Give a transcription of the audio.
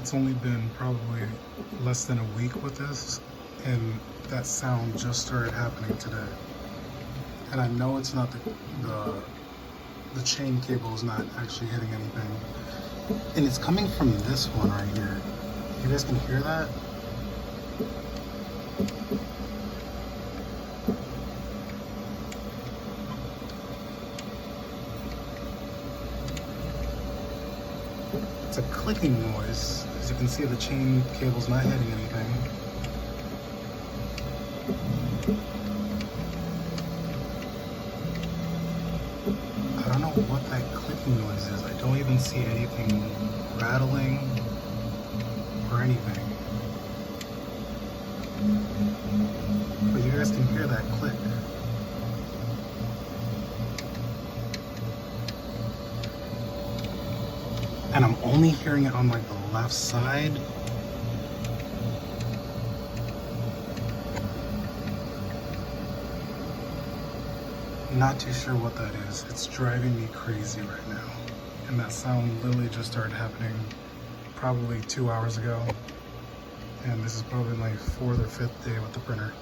It's only been probably less than a week with this, and that sound just started happening today. And I know it's not the chain cable is not actually hitting anything, and it's coming from this one right here. You guys can hear that? It's a clicking noise. As you can see, the chain cable's not hitting anything. I don't know what that clicking noise is. I don't even see anything rattling or anything. But you guys can hear that click. And I'm only hearing it on like the left side. Not too sure what that is. It's driving me crazy right now. And that sound literally just started happening probably 2 hours ago. And this is probably my 4th or 5th day with the printer.